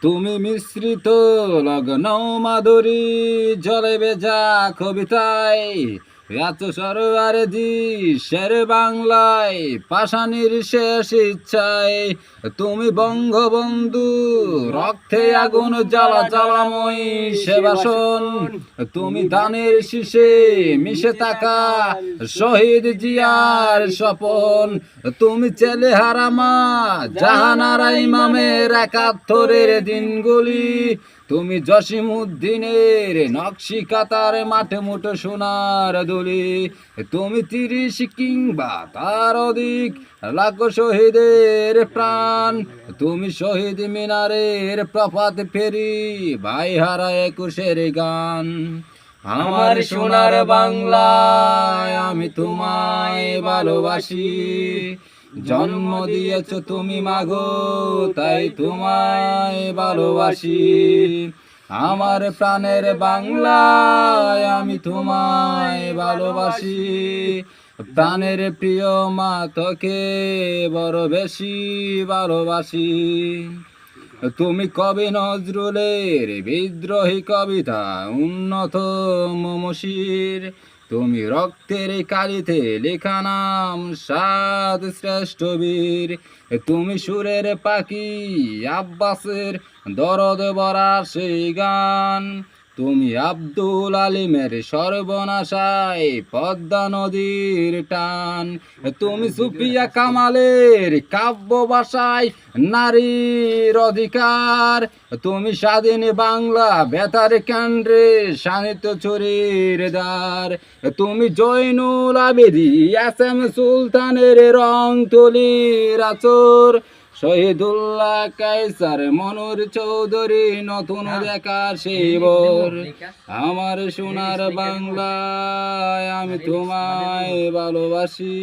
তুমি মিশ্রিত লগ্ন মাধুরী জলে ভেজা কবিতায় এত সরোয়ারে দিশের বাংলায় পাষাণীর শেষ ইচ্ছায় তুমি বঙ্গবন্ধু রক্তে আগুন জ্বালা জ্বালাময়ী সেবাসন তুমি ধানের শীষে মিশে থাকা শহীদ জিয়ার স্বপন তুমি ছেলে হারামা জাহানারা ইমামের একাত্তরের দিনগুলি তুমি জসিমউদ্দিনের নকশি কাতার মাঠে মুঠো সোনার দুলি তুমি 30 কিংবা তার অধিক লাখ শহীদের প্রাণ তুমি শহীদ মিনারের প্রপাত ফেরি ভাই হারা 21-এর গান আমার সোনার বাংলায় আমি তোমায় ভালোবাসি জন্ম দিয়েছ তুমি মাগো তাই তোমায় ভালোবাসি আমার প্রাণের বাংলায় আমি তোমায় ভালোবাসি প্রাণের প্রিয় মা তোকে বড় বেশি ভালোবাসি তুমি কবি নজরুলের বিদ্রোহী কবিতা উন্নত মমশির তুমি রক্তের কালিতে লেখা নাম সাত শ্রেষ্ঠ বীর তুমি সুরের পাখি আব্বাসের দরদ ভরা সেই গান তুমি আব্দুল আলিমের সর্বনাশায় পদ্মা নদীর টান তুমি সুফিয়া কামালের কাব্য ভাষায় নারীর অধিকার তুমি স্বাধীন বাংলা বেতার কেন্দ্রে শানিত চুরির দ্বার তুমি জয়নুল আবেদী এস.এম. সুলতানের রং তুলির আচর শহীদুল্লাহ কায়সার মনুর চৌধুরী নতুন দেখা শিবর আমার সোনার বাংলায় আমি তোমায় ভালোবাসি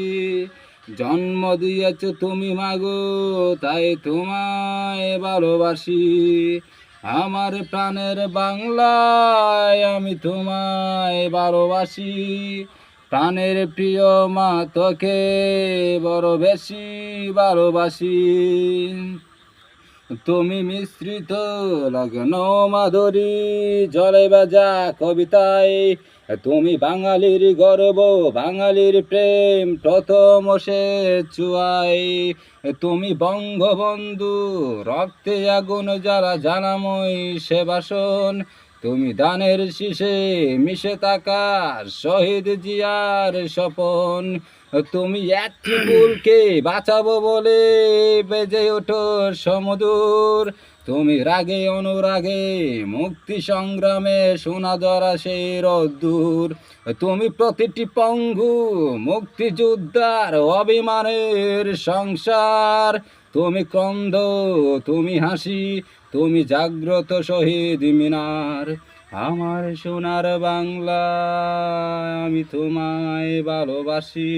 জন্ম দিয়েছ তুমি মাগো তাই তোমায় ভালোবাসি আমার প্রাণের বাংলায় আমি তোমায় ভালোবাসি প্রাণের প্রিয় মা তোকে বড় বেশি ভালোবাসি তুমি মিশ্রিত লগ্ন মাধুরী জলে ভেজা কবিতায় তুমি বাঙালির গর্ব বাঙালির প্রেম প্রথম সে চুয়াই তুমি বঙ্গবন্ধু রক্তে আগুন জ্বালা জ্বালাময় সেবাসন তুমি দানের শীষে মিশে থাকা শহীদ জিয়ার স্বপন তুমি একটি ফুলকে বাঁচাবো বলে বেজে ওঠো সমুদূর তুমি রাগে অনুরাগে মুক্তি সংগ্রামে সোনা ধরা সেই রোদ্দুর তুমি প্রতিটি পঙ্গু মুক্তিযোদ্ধার অভিমানের সংসার তুমি ক্রন্দ তুমি হাসি তুমি জাগ্রত শহীদ মিনার আমার সোনার বাংলা আমি তোমায় ভালোবাসি।